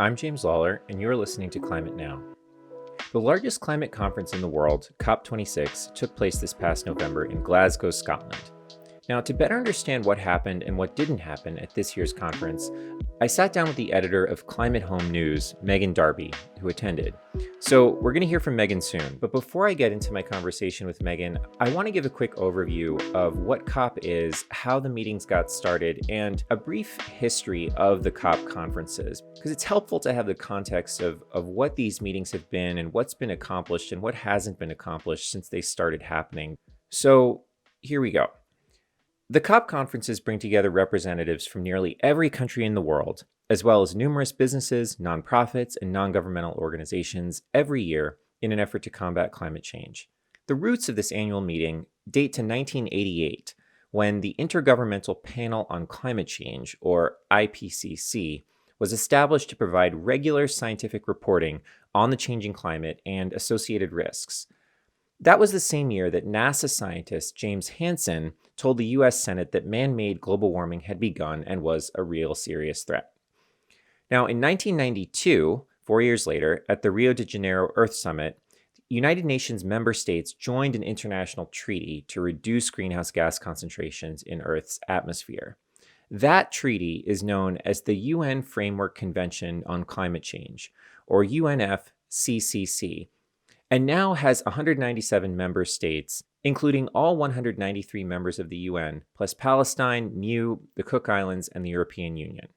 I'm James Lawler, and you're listening to Climate Now. The largest climate conference in the world, COP26, took place this past November in Glasgow, Scotland. Now, to better understand what happened and what didn't happen at this year's conference, I sat down with the editor of Climate Home News, Darby, who attended. So we're going to hear from Megan soon. But before I get into my conversation with Megan, I want to give a quick overview of what COP is, how the meetings got started, and a brief history of the COP conferences, because it's helpful to have the context of what these meetings have been and what's been accomplished and what hasn't been accomplished since they started happening. So here we go. The COP conferences bring together representatives from nearly every country in the world, as well as numerous businesses, nonprofits, and non-governmental organizations every year in an effort to combat climate change. The roots of this annual meeting date to 1988, when the Intergovernmental Panel on Climate Change, or IPCC, was established to provide regular scientific reporting on the changing climate and associated risks. That was the same year that NASA scientist James Hansen told the U.S. Senate that man-made global warming had begun and was a real serious threat. Now, in 1992, 4 years later, at the Rio de Janeiro Earth Summit, United Nations member states joined an international treaty to reduce greenhouse gas concentrations in Earth's atmosphere. That treaty is known as the UN Framework Convention on Climate Change, or UNFCCC, and now has 197 member states, including all 193 members of the UN, plus Palestine, Niue, the Cook Islands, and the European Union.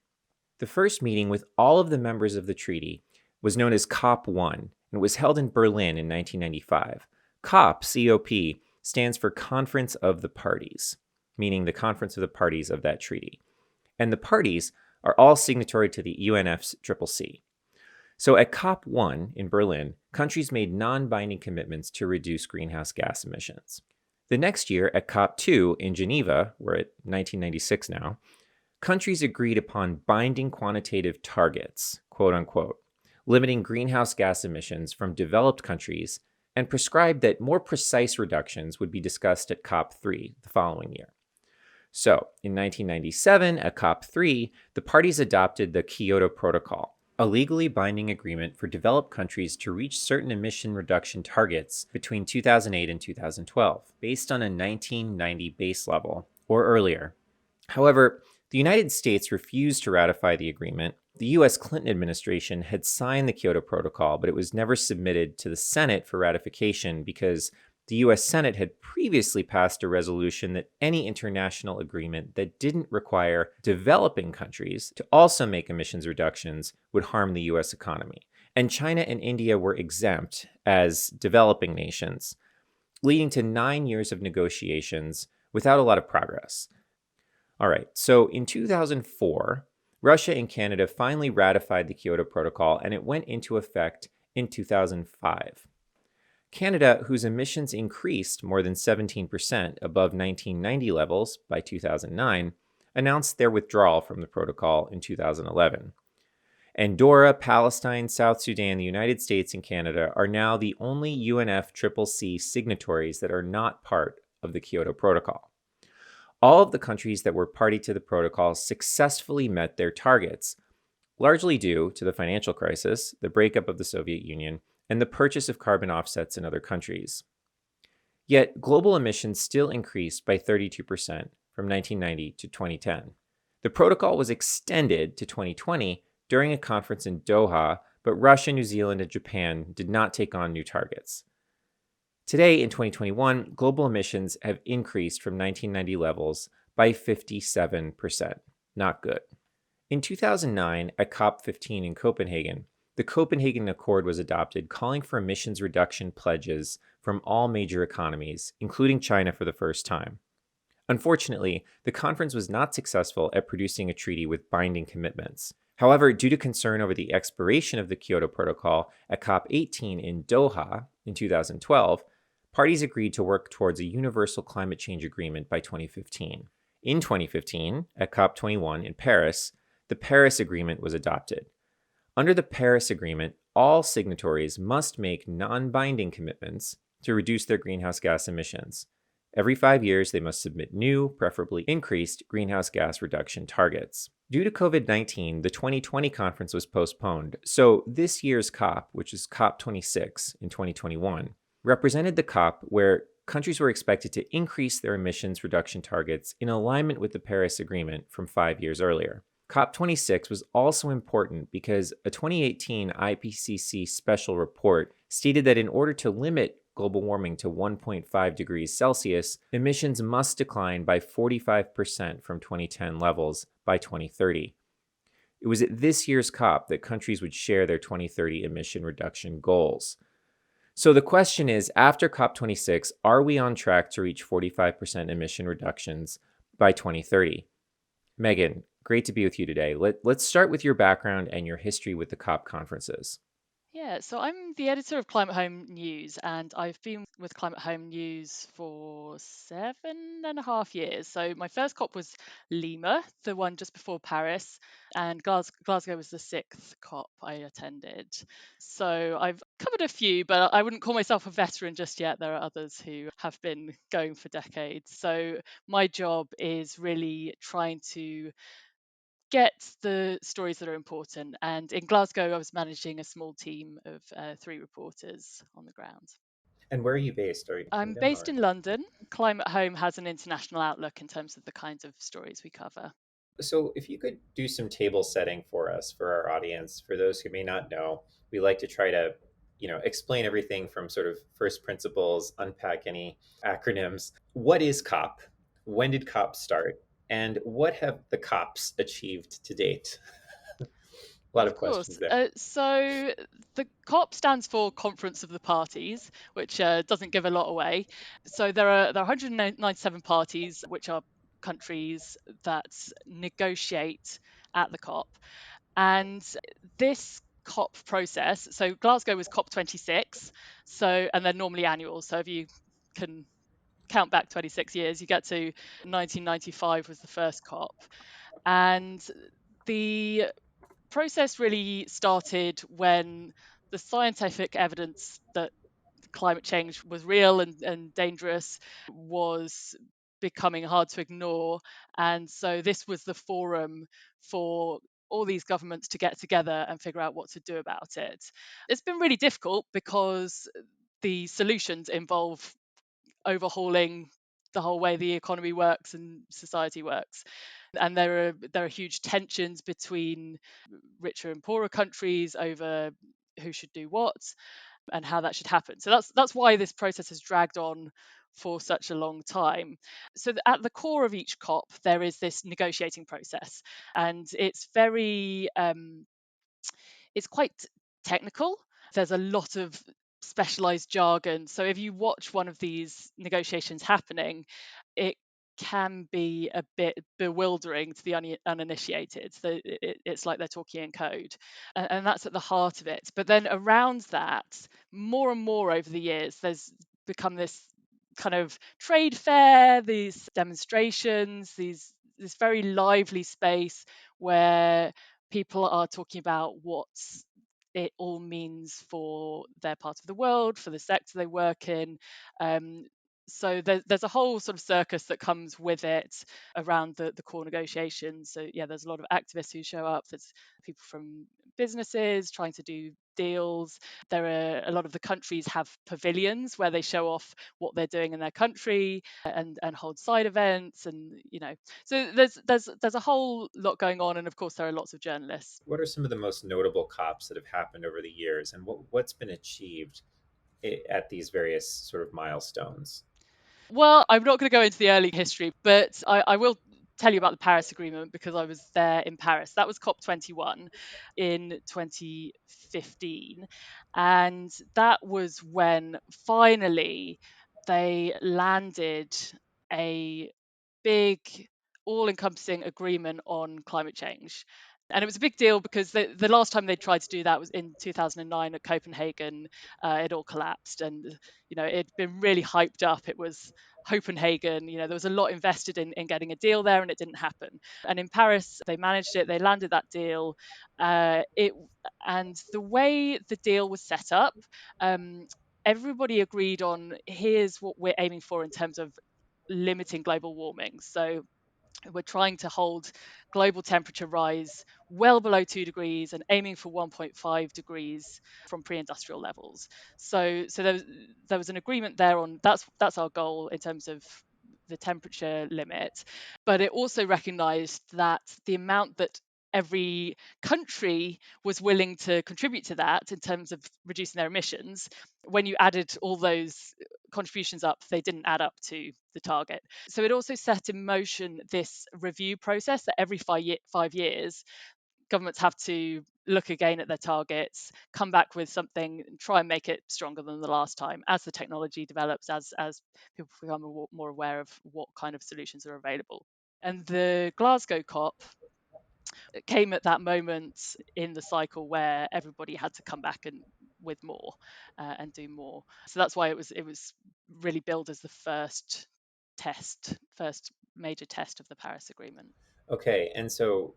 The first meeting with all of the members of the treaty was known as COP1, and it was held in Berlin in 1995. COP, C-O-P, stands for Conference of the Parties, meaning the Conference of the Parties of that treaty. And the parties are all signatory to the UNFCCC. So at COP1 in Berlin, countries made non-binding commitments to reduce greenhouse gas emissions. The next year at COP2 in Geneva, we're at 1996 now, countries agreed upon binding quantitative targets, quote unquote, limiting greenhouse gas emissions from developed countries, and prescribed that more precise reductions would be discussed at COP3 the following year. So in 1997 at COP3, the parties adopted the Kyoto Protocol, a legally binding agreement for developed countries to reach certain emission reduction targets between 2008 and 2012, based on a 1990 base level, or earlier. However, the United States refused to ratify the agreement. The U.S. Clinton administration had signed the Kyoto Protocol, but it was never submitted to the Senate for ratification because the U.S. Senate had previously passed a resolution that any international agreement that didn't require developing countries to also make emissions reductions would harm the U.S. economy. And China and India were exempt as developing nations, leading to 9 years of negotiations without a lot of progress. All right, so in 2004, Russia and Canada finally ratified the Kyoto Protocol, and it went into effect in 2005. Canada, whose emissions increased more than 17% above 1990 levels by 2009, announced their withdrawal from the protocol in 2011. Andorra, Palestine, South Sudan, the United States, and Canada are now the only UNFCCC signatories that are not part of the Kyoto Protocol. All of the countries that were party to the protocol successfully met their targets, largely due to the financial crisis, the breakup of the Soviet Union, and the purchase of carbon offsets in other countries. Yet, global emissions still increased by 32% from 1990 to 2010. The protocol was extended to 2020 during a conference in Doha, but Russia, New Zealand, and Japan did not take on new targets. Today, in 2021, global emissions have increased from 1990 levels by 57%. Not good. In 2009, at COP15 in Copenhagen, the Copenhagen Accord was adopted, calling for emissions reduction pledges from all major economies, including China for the first time. Unfortunately, the conference was not successful at producing a treaty with binding commitments. However, due to concern over the expiration of the Kyoto Protocol at COP18 in Doha in 2012, parties agreed to work towards a universal climate change agreement by 2015. In 2015, at COP21 in Paris, the Paris Agreement was adopted. Under the Paris Agreement, all signatories must make non-binding commitments to reduce their greenhouse gas emissions. Every 5 years, they must submit new, preferably increased, greenhouse gas reduction targets. Due to COVID 19, the 2020 conference was postponed. So this year's COP, which is COP26 in 2021, represented the COP where countries were expected to increase their emissions reduction targets in alignment with the Paris Agreement from 5 years earlier. COP26 was also important because a 2018 IPCC special report stated that in order to limit global warming to 1.5 degrees Celsius, emissions must decline by 45% from 2010 levels by 2030. It was at this year's COP that countries would share their 2030 emission reduction goals. So the question is, after COP26, are we on track to reach 45% emission reductions by 2030? Megan, great to be with you today. Let's start with your background and your history with the COP conferences. Yeah, so I'm the editor of Climate Home News, and I've been with Climate Home News for 7.5 years. So my first COP was Lima, the one just before Paris, and Glasgow was the sixth COP I attended. So I've covered a few, but I wouldn't call myself a veteran just yet. There are others who have been going for decades. So my job is really trying to get the stories that are important. And in Glasgow, I was managing a small team of three reporters on the ground. And where are you based? Are you I'm Kingdom based or? in London. Climate Home has an international outlook in terms of the kinds of stories we cover. So, if you could do some table setting for us, for our audience, for those who may not know, we like to try to, explain everything from sort of first principles, unpack any acronyms. What is COP? When did COP start? And what have the COPs achieved to date? A lot Of of questions course. there. So the COP stands for Conference of the Parties, which doesn't give a lot away. So there are 197 parties, which are countries that negotiate at the COP. And this COP process, so Glasgow was COP26, so and they're normally annual. So if you can count back 26 years, you get to 1995 was the first COP. And the process really started when the scientific evidence that climate change was real and dangerous was becoming hard to ignore. And so this was the forum for all these governments to get together and figure out what to do about it. It's been really difficult because the solutions involve overhauling the whole way the economy works and society works. And there are huge tensions between richer and poorer countries over who should do what and how that should happen. So that's why this process has dragged on for such a long time. So at the core of each COP, there is this negotiating process, and it's quite technical. There's a lot of specialized jargon. So if you watch one of these negotiations happening, it can be a bit bewildering to the uninitiated. So it's like they're talking in code, and that's at the heart of it. But then around that, more and more over the years, there's become this kind of trade fair, these demonstrations, this very lively space where people are talking about what it all means for their part of the world, for the sector they work in. Um, so there's a whole sort of circus that comes with it around the core negotiations. So yeah, there's a lot of activists who show up. There's people from businesses trying to do deals. There are a lot of the countries have pavilions where they show off what they're doing in their country and hold side events, and so there's a whole lot going on, and of course there are lots of journalists. What are some of the most notable COPs that have happened over the years, and what's been achieved at these various sort of milestones? Well, I'm not going to go into the early history, but I will tell you about the Paris Agreement because I was there in Paris. That was COP21 in 2015. And that was when finally they landed a big, all encompassing agreement on climate change. And it was a big deal because the last time they tried to do that was in 2009 at Copenhagen. It all collapsed, and it'd been really hyped up. It was Copenhagen. There was a lot invested in getting a deal there, and it didn't happen. And in Paris, they managed it. They landed that deal. It and the way the deal was set up, everybody agreed on here's what we're aiming for in terms of limiting global warming. So We're trying to hold global temperature rise well below 2 degrees and aiming for 1.5 degrees from pre-industrial levels. So there was an agreement there on that's our goal in terms of the temperature limit, but it also recognized that the amount that every country was willing to contribute to that in terms of reducing their emissions, when you added all those contributions up, they didn't add up to the target. So it also set in motion this review process that every 5 years, governments have to look again at their targets, come back with something, and try and make it stronger than the last time as the technology develops, as people become more aware of what kind of solutions are available. And the Glasgow COP came at that moment in the cycle where everybody had to come back and with more and do more. So that's why it was really billed as the first major test of the Paris Agreement. Okay, and so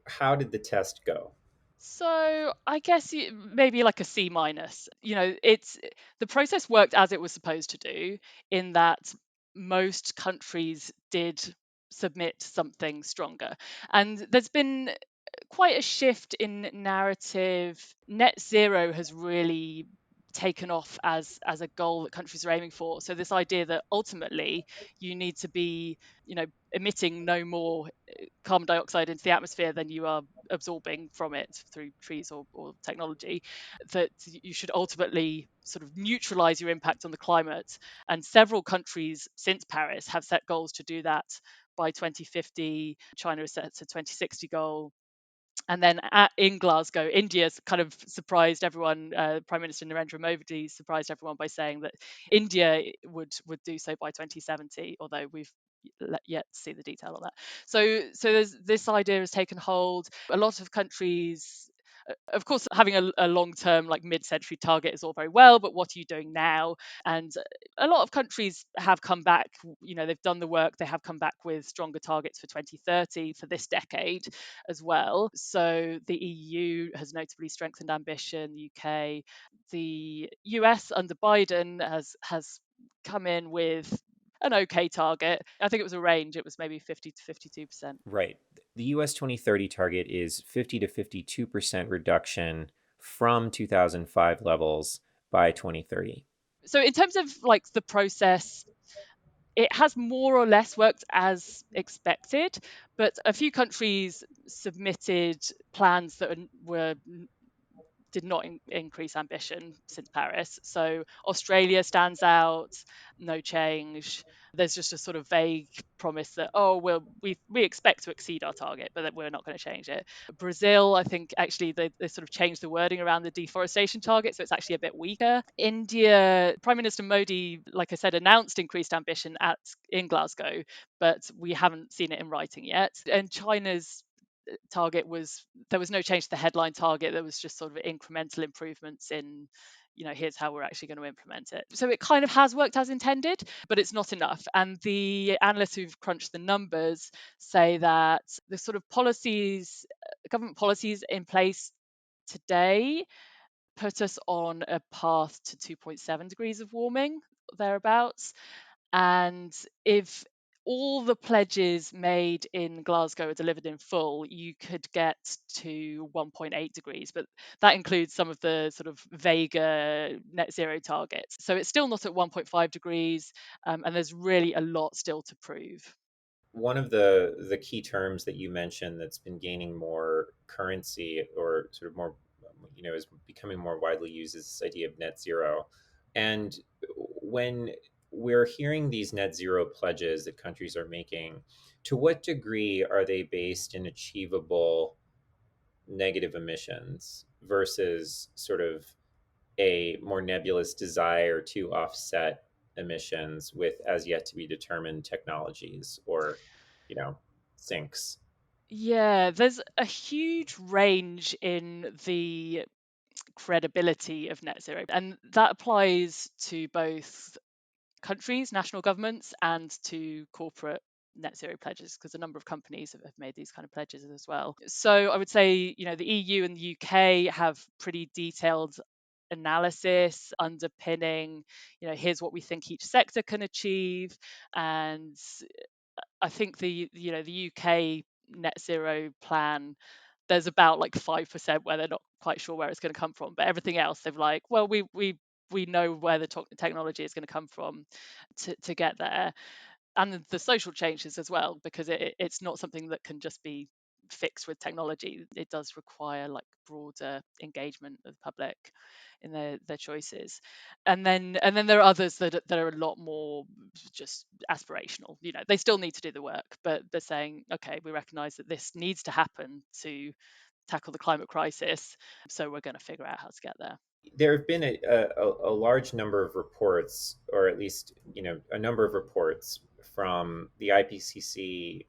how did the test go? So I guess maybe like a C minus. It's the process worked as it was supposed to do, in that most countries did submit something stronger. And there's been quite a shift in narrative. Net zero has really taken off as a goal that countries are aiming for. So this idea that ultimately you need to be, emitting no more carbon dioxide into the atmosphere than you are absorbing from it through trees or technology, that you should ultimately sort of neutralize your impact on the climate. And several countries since Paris have set goals to do that by 2050. China has set a 2060 goal. And then in Glasgow, India's kind of surprised everyone. Prime Minister Narendra Modi surprised everyone by saying that India would do so by 2070, although we've yet to see the detail on that. So there's this idea has taken hold. A lot of countries, of course, having a long-term, like mid-century target is all very well, but what are you doing now? And a lot of countries have come back. They've done the work. They have come back with stronger targets for 2030 for this decade as well. So the EU has notably strengthened ambition. The UK, the US under Biden has come in with an okay target. I think it was a range. It was maybe 50 to 52%. Right. The US 2030 target is 50 to 52% reduction from 2005 levels by 2030. So in terms of like the process, it has more or less worked as expected, but a few countries submitted plans that were did not increase ambition since Paris. So Australia stands out, no change. There's just a sort of vague promise that, oh, well, we expect to exceed our target, but that we're not going to change it. Brazil, I think actually they sort of changed the wording around the deforestation target, so it's actually a bit weaker. India, Prime Minister Modi, like I said, announced increased ambition in Glasgow, but we haven't seen it in writing yet. And China's target was there was no change to the headline target. There was just sort of incremental improvements in, here's how we're actually going to implement it. So it kind of has worked as intended, but it's not enough. And the analysts who've crunched the numbers say that the sort of policies, government policies in place today put us on a path to 2.7 degrees of warming, thereabouts. And if all the pledges made in Glasgow are delivered in full, you could get to 1.8 degrees, but that includes some of the sort of vaguer net zero targets. So it's still not at 1.5 degrees, and there's really a lot still to prove. One of the key terms that you mentioned that's been gaining more currency or sort of more, is becoming more widely used is this idea of net zero. And when we're hearing these net zero pledges that countries are making, to what degree are they based in achievable negative emissions versus sort of a more nebulous desire to offset emissions with as yet to be determined technologies or, you know, sinks? Yeah, there's a huge range in the credibility of net zero, and that applies to both countries, national governments, and to corporate net zero pledges, because a number of companies have made these kind of pledges as well. So I would say, the EU and the UK have pretty detailed analysis underpinning, here's what we think each sector can achieve. And I think the UK net zero plan, there's about like 5% where they're not quite sure where it's going to come from, but everything else they've like, well, we know where the technology is going to come from to get there, and the social changes as well, because it's not something that can just be fixed with technology. It does require like broader engagement of the public in their choices. And then there are others that are a lot more just aspirational. They still need to do the work, but they're saying, okay, we recognize that this needs to happen to tackle the climate crisis, so we're going to figure out how to get there. There have been a large number of reports, or at least a number of reports from the IPCC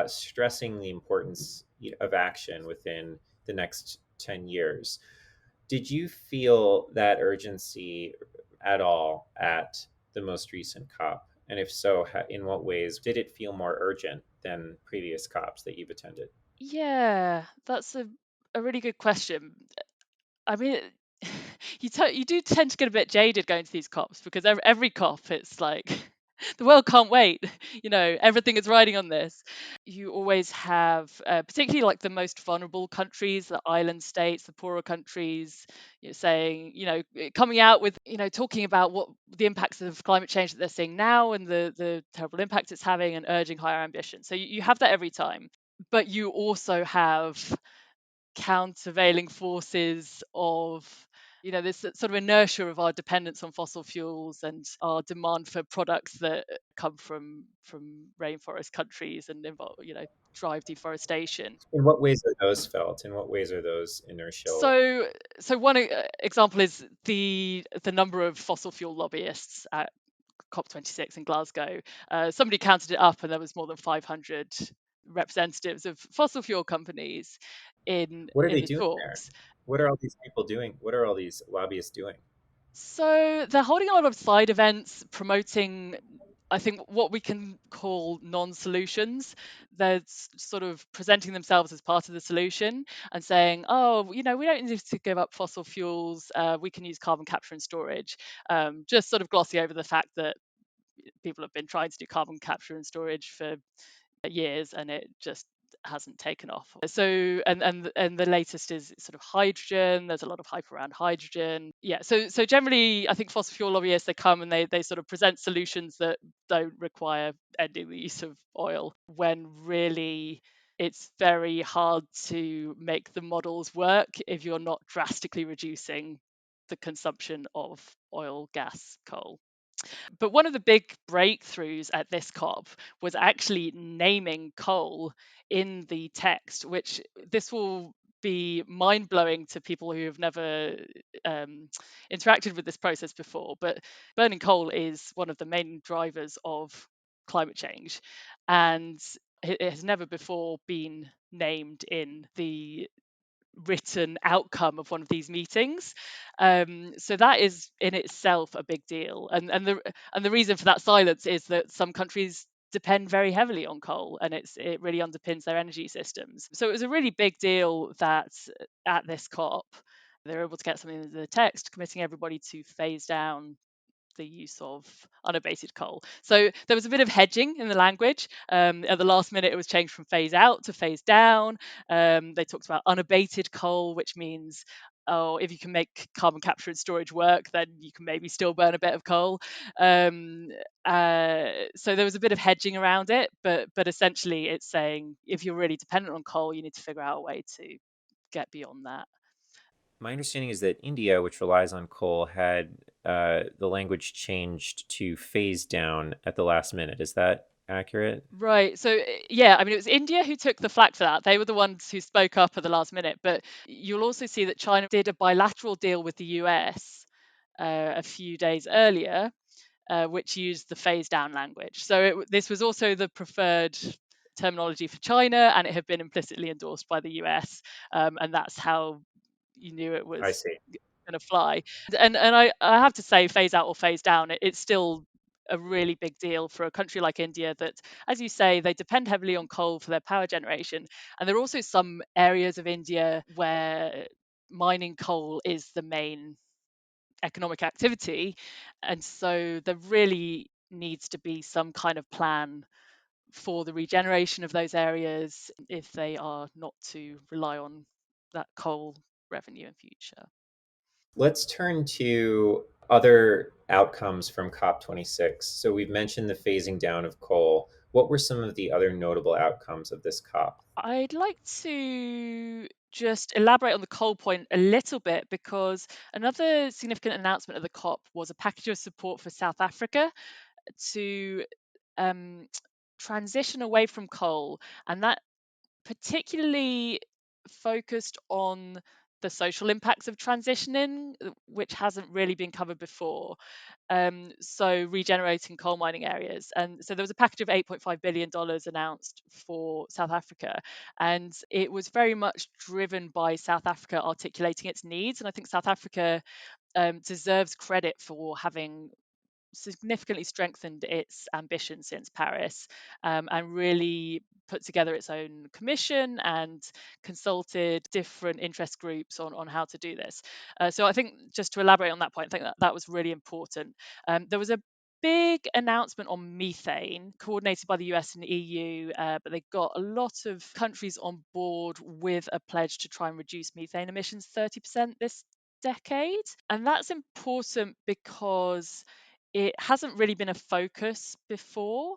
stressing the importance of action within the next 10 years. Did you feel that urgency at all at the most recent COP? And if so, in what ways did it feel more urgent than previous COPs that you've attended? Yeah, that's a really good question. I mean, you do tend to get a bit jaded going to these COPs, because every COP it's like the world can't wait. Everything is riding on this. You always have, particularly like the most vulnerable countries, the island states, the poorer countries, saying, coming out with, talking about what the impacts of climate change that they're seeing now and the terrible impact it's having, and urging higher ambition. So you have that every time, but you also have countervailing forces of this sort of inertia of our dependence on fossil fuels and our demand for products that come from rainforest countries and involve drive deforestation. In what ways are those felt? In what ways are those inertial? So one example is the number of fossil fuel lobbyists at COP26 in Glasgow. Somebody counted it up, and there was more than 500 representatives of fossil fuel companies in What are in they the doing there? talks. What are all these people doing? What are all these lobbyists doing? So they're holding a lot of side events promoting, I think, what we can call non-solutions. They're sort of presenting themselves as part of the solution and saying, oh, we don't need to give up fossil fuels. We can use carbon capture and storage. Just sort of glossing over the fact that people have been trying to do carbon capture and storage for years, and it just hasn't taken off. So and the latest is sort of hydrogen. There's a lot of hype around hydrogen. Yeah. So generally, I think fossil fuel lobbyists, they come and they sort of present solutions that don't require ending the use of oil, when really it's very hard to make the models work if you're not drastically reducing the consumption of oil, gas, coal. But one of the big breakthroughs at this COP was actually naming coal in the text, which this will be mind blowing to people who have never interacted with this process before. But burning coal is one of the main drivers of climate change, and it has never before been named in the written outcome of one of these meetings. So that is in itself a big deal. And the reason for that silence is that some countries depend very heavily on coal, and it really underpins their energy systems. So it was a really big deal that at this COP they were able to get something in the text committing everybody to phase down the use of unabated coal. So there was a bit of hedging in the language. At the last minute, it was changed from phase out to phase down. They talked about unabated coal, which means, oh, if you can make carbon capture and storage work, then you can maybe still burn a bit of coal. Um, so there was a bit of hedging around it, but essentially it's saying if you're really dependent on coal, you need to figure out a way to get beyond that. My understanding is that India, which relies on coal, had the language changed to phase down at the last minute. Is that accurate? Right. So, yeah, I mean, it was India who took the flak for that. They were the ones who spoke up at the last minute. But you'll also see that China did a bilateral deal with the US a few days earlier, which used the phase down language. So, this was also the preferred terminology for China, and it had been implicitly endorsed by the US. And that's how you knew it I was see. going to fly. And I have to say, phase out or phase down, it's still a really big deal for a country like India that, as you say, they depend heavily on coal for their power generation. And there are also some areas of India where mining coal is the main economic activity. And so there really needs to be some kind of plan for the regeneration of those areas if they are not to rely on that coal revenue in future. Let's turn to other outcomes from COP26. So we've mentioned the phasing down of coal. What were some of the other notable outcomes of this COP? I'd like to just elaborate on the coal point a little bit, because another significant announcement of the COP was a package of support for South Africa to um, transition away from coal, and that particularly focused on the social impacts of transitioning, which hasn't really been covered before. So regenerating coal mining areas. And so there was a package of $8.5 billion announced for South Africa. And it was very much driven by South Africa articulating its needs. And I think South Africa deserves credit for having significantly strengthened its ambition since Paris, and really put together its own commission and consulted different interest groups on how to do this. So I think, just to elaborate on that point, I think that was really important. There was a big announcement on methane coordinated by the US and EU, but they got a lot of countries on board with a pledge to try and reduce methane emissions 30% this decade. And that's important because it hasn't really been a focus before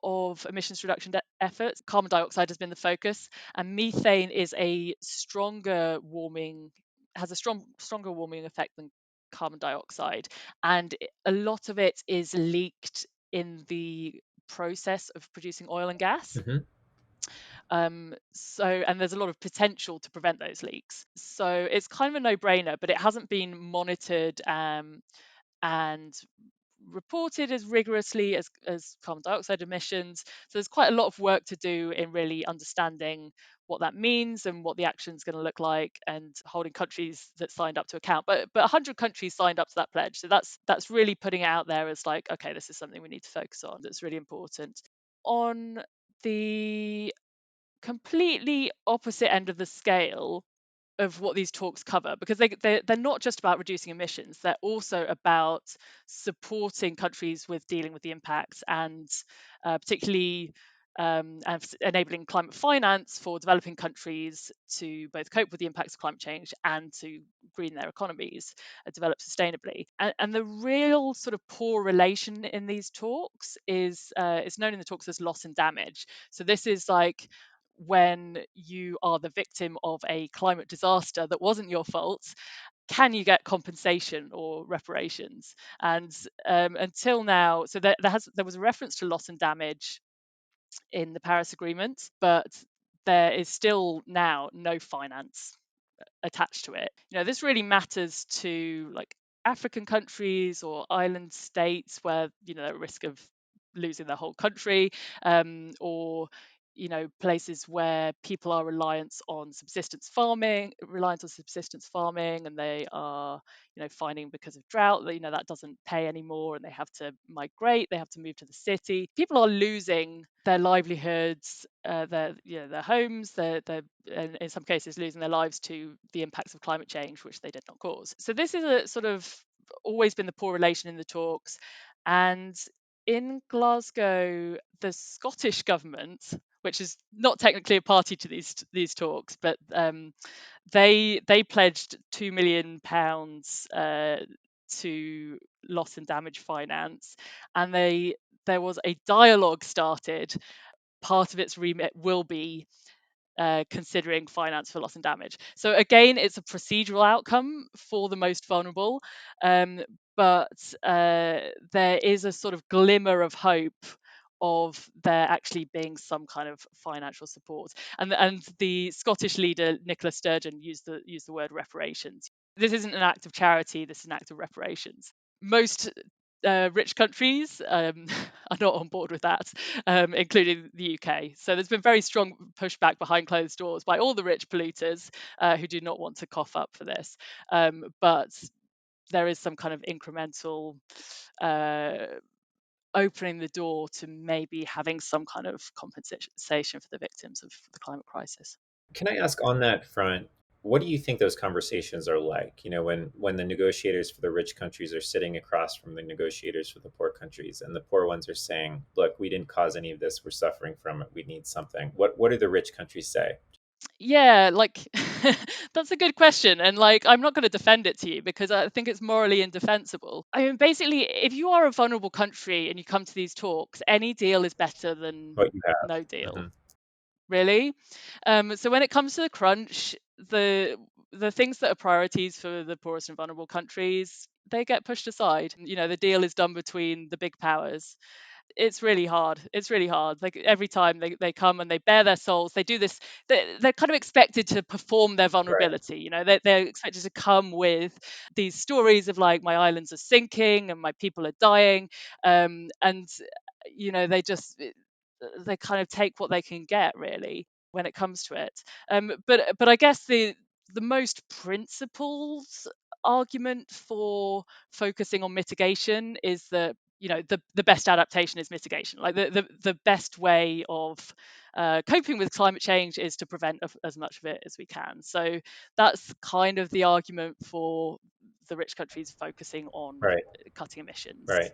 of emissions reduction efforts. Carbon dioxide has been the focus, and methane is a stronger warming, has a stronger warming effect than carbon dioxide, and a lot of it is leaked in the process of producing oil and gas. Mm-hmm. And there's a lot of potential to prevent those leaks. So it's kind of a no-brainer, but it hasn't been monitored and reported as rigorously as carbon dioxide emissions. So there's quite a lot of work to do in really understanding what that means and what the action is going to look like, and holding countries that signed up to account. But 100 countries signed up to that pledge, so that's really putting it out there as like, okay, this is something we need to focus on. That's really important. On the completely opposite end of the scale of what these talks cover, because they're not just about reducing emissions, they're also about supporting countries with dealing with the impacts, and particularly and enabling climate finance for developing countries to both cope with the impacts of climate change and to green their economies and develop sustainably. And the real sort of poor relation in these talks is known in the talks as loss and damage. So this is like when you are the victim of a climate disaster that wasn't your fault, can you get compensation or reparations? And until now, so there was a reference to loss and damage in the Paris Agreement, but there is still now no finance attached to it. This really matters to like African countries or island states where they're at risk of losing their whole country, or places where people are reliant on subsistence farming, and they are finding because of drought that that doesn't pay anymore, and they have to migrate, they have to move to the city. People are losing their livelihoods, their homes, and in some cases losing their lives to the impacts of climate change, which they did not cause. So this is a sort of always been the poor relation in the talks. And in Glasgow, the Scottish government, which is not technically a party to these talks, but they pledged £2 million to loss and damage finance, and there was a dialogue started. Part of its remit will be considering finance for loss and damage. So again, it's a procedural outcome for the most vulnerable, but there is a sort of glimmer of hope of there actually being some kind of financial support. And the Scottish leader Nicola Sturgeon used the word reparations. This isn't an act of charity. This is an act of reparations. Most rich countries are not on board with that, including the UK. So there's been very strong pushback behind closed doors by all the rich polluters who do not want to cough up for this. But there is some kind of incremental opening the door to maybe having some kind of compensation for the victims of the climate crisis. Can I ask on that front, What do you think those conversations are like? When the negotiators for the rich countries are sitting across from the negotiators for the poor countries, and the poor ones are saying, "Look, we didn't cause any of this. We're suffering from it. We need something." What do the rich countries say? Yeah, like that's a good question. And like, I'm not going to defend it to you because I think it's morally indefensible. I mean, basically, if you are a vulnerable country and you come to these talks, any deal is better than What you no have? deal, really. So when it comes to the crunch, the things that are priorities for the poorest and vulnerable countries, they get pushed aside. The deal is done between the big powers. It's really hard. It's really hard. Like every time they come and they bare their souls, they do this. They're kind of expected to perform their Right, vulnerability. They're expected to come with these stories of like, my islands are sinking and my people are dying, and they kind of take what they can get, really, when it comes to it. But I guess the most principled argument for focusing on mitigation is that the best adaptation is mitigation. Like the best way of coping with climate change is to prevent as much of it as we can. So that's kind of the argument for the rich countries focusing on right, cutting emissions. right,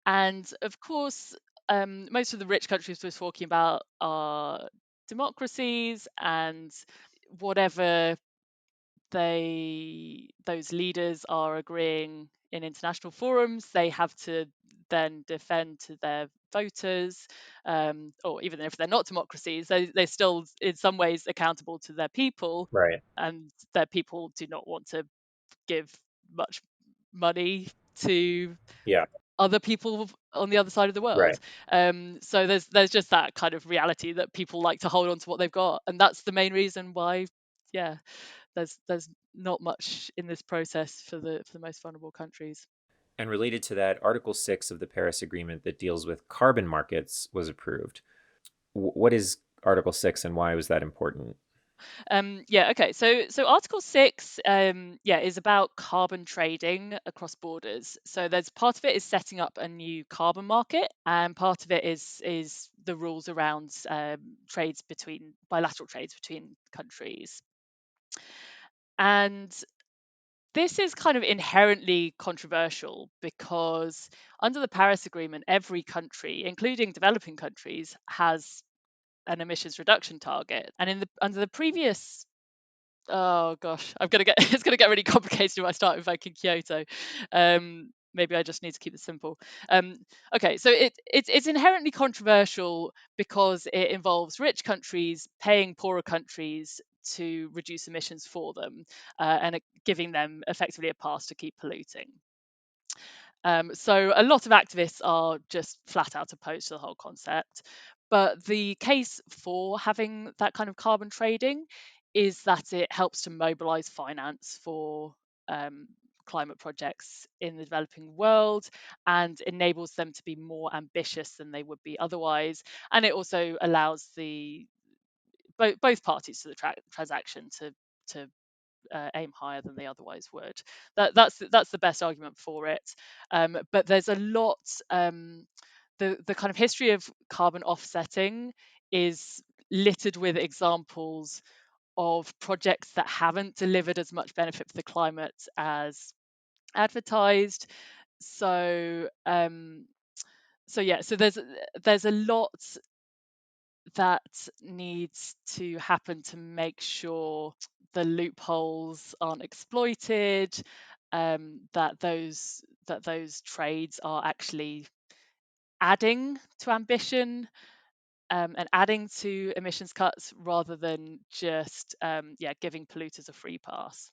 And of course, most of the rich countries we're talking about are democracies, and whatever those leaders are agreeing in international forums, they have to then defend to their voters, or even if they're not democracies, they're still in some ways accountable to their people, right. and their people do not want to give much money to Yeah, other people on the other side of the world. right. So there's just that kind of reality that people like to hold on to what they've got, and that's the main reason why, yeah, there's not much in this process for the most vulnerable countries. And related to that, Article 6 of the Paris Agreement that deals with carbon markets was approved. What is Article 6 and why was that important? Yeah, okay. So Article 6, yeah, is about carbon trading across borders. So there's part of it is setting up a new carbon market, and part of it is the rules around trades between bilateral trades between countries. And this is kind of inherently controversial because under the Paris Agreement, every country, including developing countries, has an emissions reduction target. And under the previous, oh gosh, I'm gonna get it's gonna get really complicated if I start invoking Kyoto. Maybe I just need to keep it simple. Um, okay, so it's inherently controversial because it involves rich countries paying poorer countries to reduce emissions for them, and giving them effectively a pass to keep polluting. So a lot of activists are just flat out opposed to the whole concept. But the case for having that kind of carbon trading is that it helps to mobilize finance for um, climate projects in the developing world, and enables them to be more ambitious than they would be otherwise. And it also allows both parties to the transaction to aim higher than they otherwise would. That's the best argument for it. But there's a lot. The kind of history of carbon offsetting is littered with examples of projects that haven't delivered as much benefit for the climate as advertised. So yeah, so there's a lot that needs to happen to make sure the loopholes aren't exploited, that those trades are actually adding to ambition, and adding to emissions cuts rather than just giving polluters a free pass.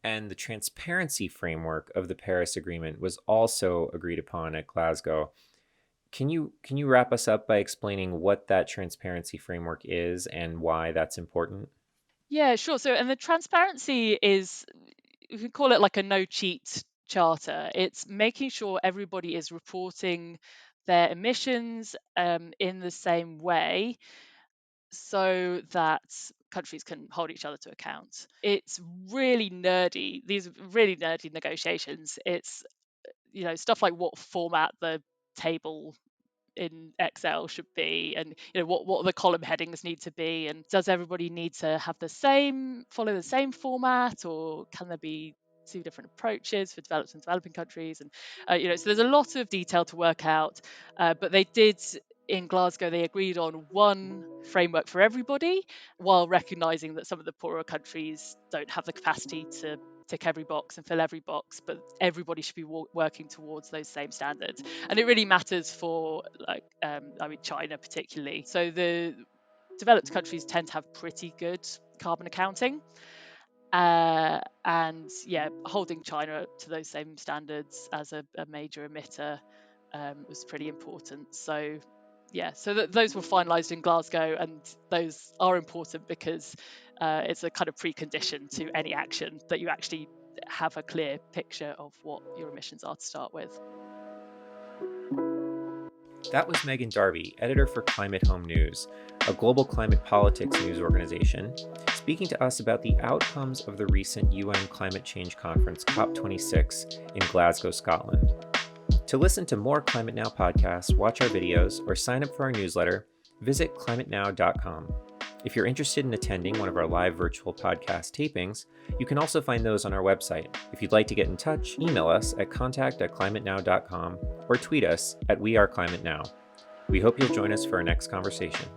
And the transparency framework of the Paris Agreement was also agreed upon at Glasgow. Can you wrap us up by explaining what that transparency framework is and why that's important? Yeah, sure. So, and the transparency is, you could call it like a no cheat charter. It's making sure everybody is reporting their emissions in the same way, so that countries can hold each other to account. It's really nerdy, these are really nerdy negotiations. It's stuff like what format the table in Excel should be, and what the column headings need to be, and does everybody need to have follow the same format, or can there be two different approaches for developed and developing countries? And so there's a lot of detail to work out, but they did in Glasgow, they agreed on one framework for everybody, while recognizing that some of the poorer countries don't have the capacity to tick every box and fill every box, but everybody should be working towards those same standards. And it really matters for China particularly. So the developed countries tend to have pretty good carbon accounting. And holding China to those same standards as a major emitter was pretty important. So those were finalised in Glasgow, and those are important because it's a kind of precondition to any action, that you actually have a clear picture of what your emissions are to start with. That was Megan Darby, editor for Climate Home News, a global climate politics news organization, speaking to us about the outcomes of the recent UN Climate Change Conference COP26 in Glasgow, Scotland. To listen to more Climate Now podcasts, watch our videos, or sign up for our newsletter, visit climatenow.com. If you're interested in attending one of our live virtual podcast tapings, you can also find those on our website. If you'd like to get in touch, email us at contact@climatenow.com or tweet us at @weareclimatenow. We hope you'll join us for our next conversation.